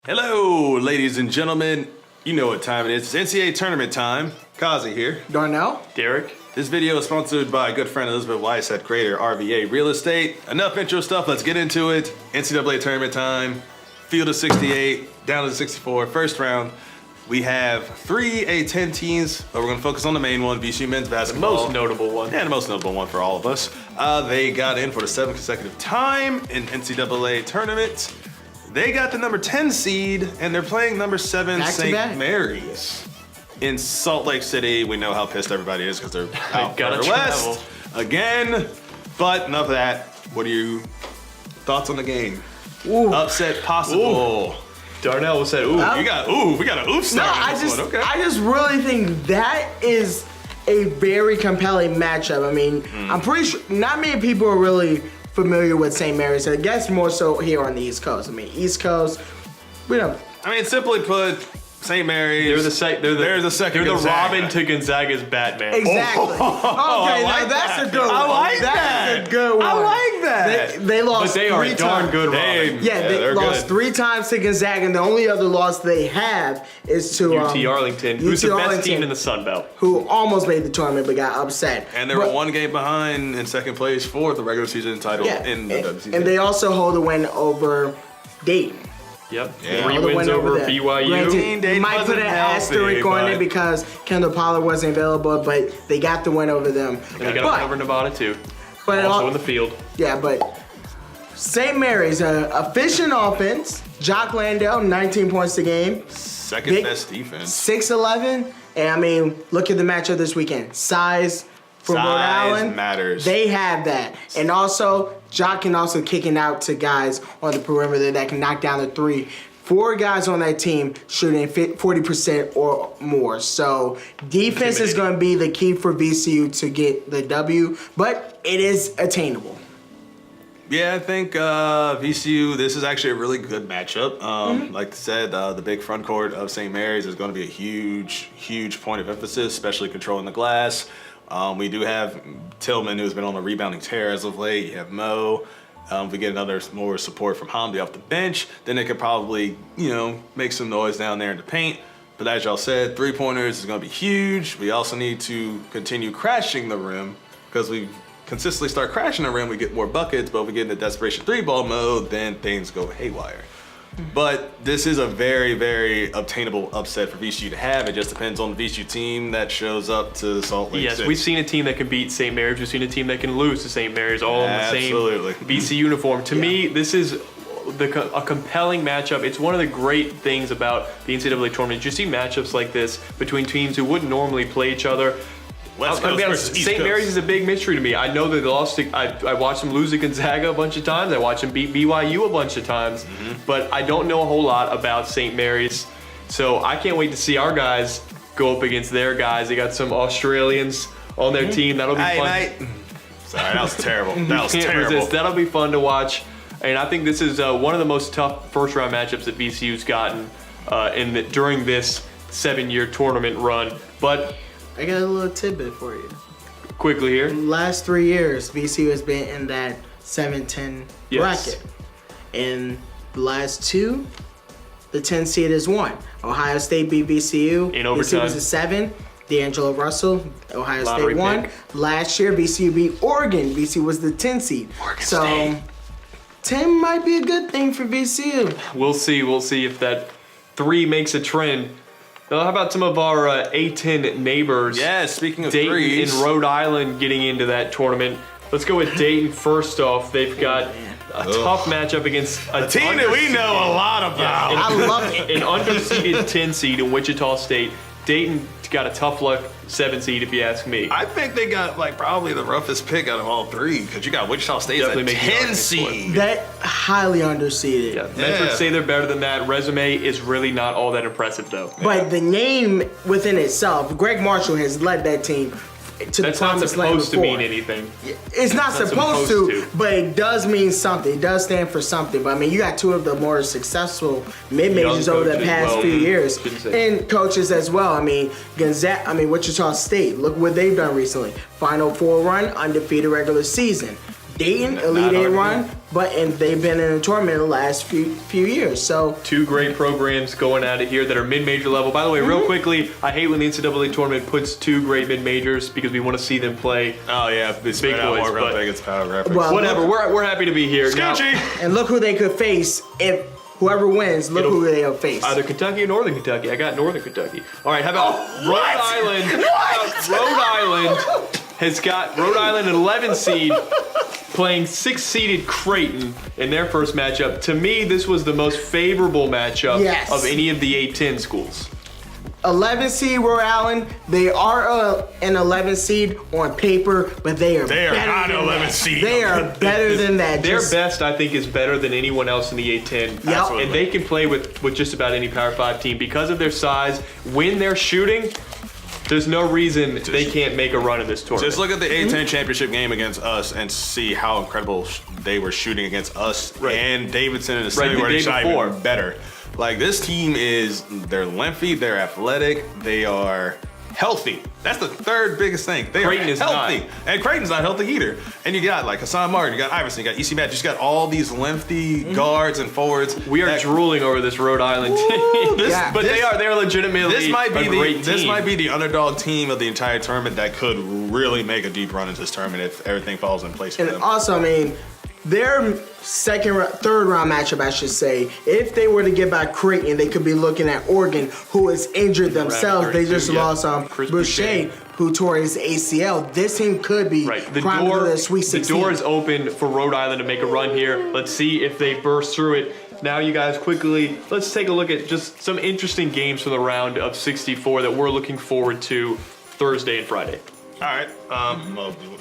Hello, ladies and gentlemen. You know what time it is. It's NCAA tournament time. Kazie here. Darnell. Derek. This video is sponsored by a good friend Elizabeth Weiss at Creator RVA Real Estate. Enough intro stuff. Let's get into it. NCAA tournament time. Field of 68, down to 64. First round. We have 3 A-10 teams, but we're going to focus on the main one, VCU men's basketball. The most notable one. Yeah, the most notable one for all of us. They got in for the 7th consecutive time in NCAA tournament. They got the number 10 seed, and they're playing number 7 St. Mary's in Salt Lake City. We know how pissed everybody is because they're out further west again. But enough of that. What are your thoughts on the game? Ooh. Upset possible. Ooh. Darnell said, "Ooh, we got an ooh start. I just really think that is a very compelling matchup. I mean, I'm pretty sure not many people are really familiar with St. Mary's. I guess more so here on the East Coast. I mean, East Coast, we don't. I mean, simply put, St. Mary's. They're the second. They're the Robin to Gonzaga's Batman. Exactly. Okay, now that's a good one. I like that. That's a good one. I like that. They lost. But they are a darn good Robin. They lost 3 times to Gonzaga, and the only other loss they have is to UT Arlington, who's the best team in the Sun Belt, who almost made the tournament but got upset. And they were 1 game behind in second place for the regular season title in the WCC. And they also hold a win over Dayton. Yep. Yeah. 3 wins over BYU. Granted, they might put an asterisk on it because Kendall Pollard wasn't available, but they got the win over them. And they got over Nevada too. But also in the field. Yeah, but St. Mary's, efficient offense. Jock Landale, 19 points a game. Second best defense. 6'11". And I mean, look at the matchup this weekend. Size from Rhode Island matters. They have that. And also, Jock can also kick it out to guys on the perimeter that can knock down the 3. 4 guys on that team shooting 40% or more. So defense is going to be the key for VCU to get the W, but it is attainable. Yeah, I think VCU, this is actually a really good matchup. Like I said, the big front court of St. Mary's is going to be a huge, huge point of emphasis, especially controlling the glass. We do have Tillman, who's been on a rebounding tear as of late. You have Mo. If we get more support from Hamdi off the bench, then they could probably, make some noise down there in the paint. But as y'all said, 3-pointers is going to be huge. We also need to continue crashing the rim because we consistently start crashing the rim, we get more buckets, but if we get into desperation 3-ball mode, then things go haywire. But this is a very, very obtainable upset for VCU to have. It just depends on the VCU team that shows up to Salt Lake City. Yes, we've seen a team that can beat St. Mary's. We've seen a team that can lose to St. Mary's, all in the same VCU uniform. To me, this is a compelling matchup. It's one of the great things about the NCAA tournament. You see matchups like this between teams who wouldn't normally play each other. West Coast versus East St. Coast. Mary's is a big mystery to me. I know they lost. I watched them lose to Gonzaga a bunch of times. I watched them beat BYU a bunch of times. But I don't know a whole lot about St. Mary's. So I can't wait to see our guys go up against their guys. They got some Australians on their team. That'll be fun. Sorry, that was terrible. That was Can't terrible. resist. That'll be fun to watch. And I think this is one of the most tough first-round matchups that VCU's gotten during this 7-year tournament run. But I got a little tidbit for you. Quickly here. In the last 3 years, VCU has been in that 7-10 bracket. In the last 2, the 10 seed is 1. Ohio State beat VCU. In overtime. VCU was a 7. D'Angelo Russell, Ohio Lottery State won. pick. Last year, VCU beat Oregon. VCU was the 10 seed. State. 10 might be a good thing for VCU. We'll see. We'll see if that 3 makes a trend. Now, how about some of our A-10 neighbors? Yeah, speaking of Dayton threes. and Rhode Island getting into that tournament. Let's go with Dayton first off. They've got a tough matchup against a team that we know a lot about. I love it. An underseeded 10 seed in Wichita State. Dayton got a tough luck 7 seed, if you ask me. I think they got probably the roughest pick out of all 3 because you got Wichita State as a 10 seed. That highly underseeded. Yeah, Medford say they're better than that. Resume is really not all that impressive, though. But the name within itself, Greg Marshall has led that team to That's the not promised land supposed to before. mean anything. It's not supposed to, but it does mean something. It does stand for something. But I mean, you got 2 of the more successful mid-majors over the past few years, and coaches as well. I mean, Wichita State. Look what they've done recently. Final 4 run, undefeated regular season. Dayton, Elite 8 run, and they've been in the tournament the last few years. So two great programs going at it here that are mid-major level. By the way, real quickly, I hate when the NCAA tournament puts two great mid-majors because we want to see them play. Oh yeah, it's big boys, but Vegas Power Graphics. Well, whatever. We're happy to be here. Now, and look who they could face if whoever wins. Look who they'll face. Either Kentucky or Northern Kentucky. I got Northern Kentucky. All right, how about Rhode Island? What? Rhode Island has got Rhode Island, an 11 seed, playing 6-seeded Creighton in their first matchup. To me, this was the most favorable matchup of any of the A-10 schools. 11 seed Rhode Island. They are an 11 seed on paper, but they are not an 11 seed. They are better than that. Their best, I think, is better than anyone else in the A-10. Yep. And they can play with just about any Power 5 team because of their size. When they're shooting, there's no reason they can't make a run in this tournament. Just look at the A-10 championship game against us and see how incredible they were shooting against us and Davidson in the semi where they shot even better. Like, this team they're lengthy, they're athletic, they are healthy. That's the third biggest thing. Creighton is healthy. And Creighton's not healthy either. And you got like Hassan Martin, you got Iverson, you got EC Matt, you just got all these lengthy guards and forwards. We are drooling over this Rhode Island team. They're legitimately a great team. This might be the underdog team of the entire tournament that could really make a deep run into this tournament if everything falls in place for them. And also, I mean, their third round matchup, I should say, if they were to get back Creighton, they could be looking at Oregon, who is injured themselves. They just lost Boucher, who tore his ACL. This team could be primed for the Sweet 16. The door is open for Rhode Island to make a run here. Let's see if they burst through it. Now, you guys, quickly, let's take a look at just some interesting games from the round of 64 that we're looking forward to Thursday and Friday. All right.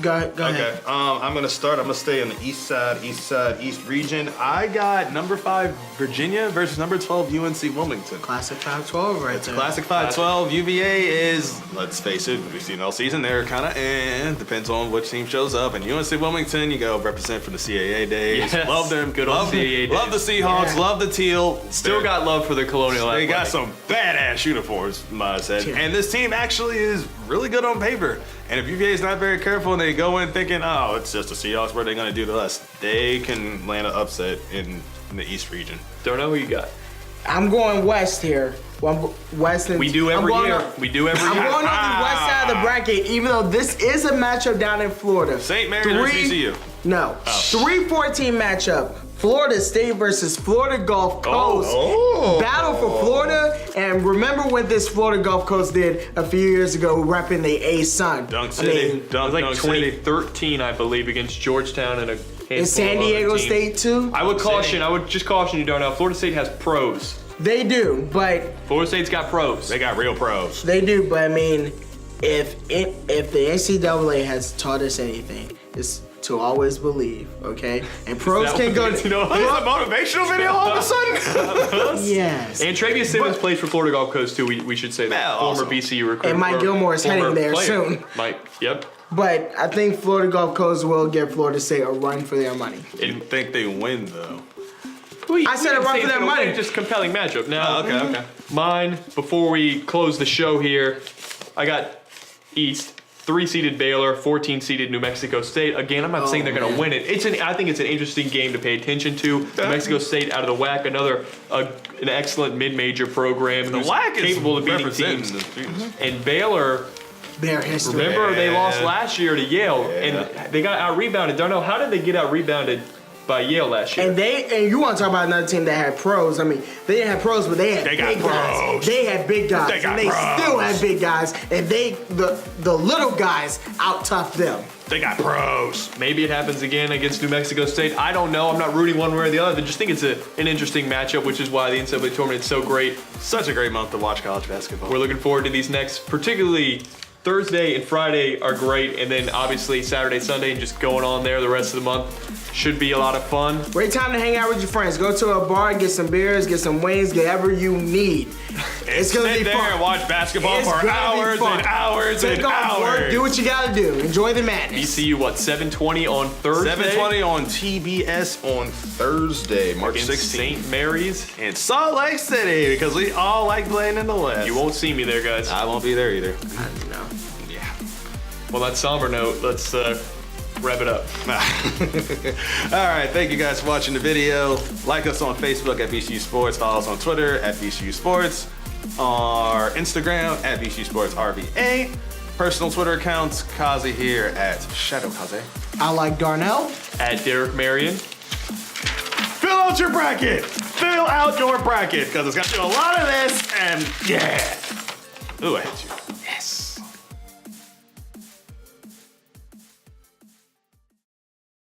Go ahead. I'm gonna start. I'm gonna stay on the east region. I got number 5 Virginia versus number 12 UNC Wilmington. Classic 5-12 right there. Classic 5-12. UVA is, let's face it, we've seen all season. They're kind of depends on which team shows up. And UNC Wilmington, you go represent from the CAA days. Yes. Love them. Good old CAA days. Love the Seahawks. Love the teal. Still got love for the Colonial They Athletic. got some badass uniforms, I said. Yeah. And this team actually is really good on paper. And if UVA is not very careful and they go in thinking, oh, it's just the Seahawks, what are they going to do to us? They can land an upset in the East region. Don't know who you got. I'm going West here. Well, West. We do every year. I'm going on the West side of the bracket, even though this is a matchup down in Florida. St. Mary's or VCU? No. 3-14 matchup. Florida State versus Florida Gulf Coast. Battle for Florida. And remember what this Florida Gulf Coast did a few years ago, repping the A-Sun. Dunk City. It was like 2013, I believe, against Georgetown and a handful in San Diego State too. I would just caution you, Darnell. Florida State has pros. They do, but Florida State's got pros. They got real pros. they do, but I mean, if the NCAA has taught us anything, it's to always believe, okay? And pros can go You know, this is a motivational video all of a sudden? Yes. And Travius Simmons plays for Florida Gulf Coast too. We should say that. Yeah, Former awesome. VCU recruit. And Mike Gilmore is heading there soon. Mike, yep. But I think Florida Gulf Coast will give Florida State a run for their money. You think they win, though? I said a run for their money. Just compelling matchup. Now, Okay. mine, before we close the show here, I got East. 3-seeded Baylor, 14-seeded New Mexico State. Again, I'm not saying they're going to win it. I think it's an interesting game to pay attention to. New Mexico State out of the WAC, an excellent mid-major program. The WAC is capable of beating teams. And Baylor, Their history. remember they lost last year to Yale, and they got out-rebounded. Darnell, how did they get out-rebounded by Yale last year? And you want to talk about another team that had pros. I mean, they didn't have pros, but they had big guys. They had big guys. They got and they pros. still had big guys. And the little guys out-toughed them. They got pros. Maybe it happens again against New Mexico State. I don't know. I'm not rooting one way or the other. I just think it's an interesting matchup, which is why the NCAA tournament is so great. Such a great month to watch college basketball. We're looking forward to these next, particularly Thursday and Friday are great, and then obviously Saturday, Sunday, and just going on there the rest of the month should be a lot of fun. Great time to hang out with your friends. Go to a bar, get some beers, get some wings, get whatever you need. It's gonna be there fun. and watch basketball for hours and hours and hours. Do what you gotta do. Enjoy the madness. VCU, 7:20 on Thursday? 7:20 on TBS on Thursday, March Against 16th. St. Mary's. In Salt Lake City, because we all like playing in the West. You won't see me there, guys. I won't be there either. I don't know. Yeah. Well, that somber note, let's Rev it up. All right, thank you guys for watching the video. Like us on Facebook at VCU Sports. Follow us on Twitter at VCU Sports. Our Instagram at VCU Sports RVA. Personal Twitter accounts, Kazie here at Shadow Kazie. I like Darnell. At Derek Marion. Fill out your bracket. Fill out your bracket because it's got to do a lot of this and yeah. Ooh, I hit you.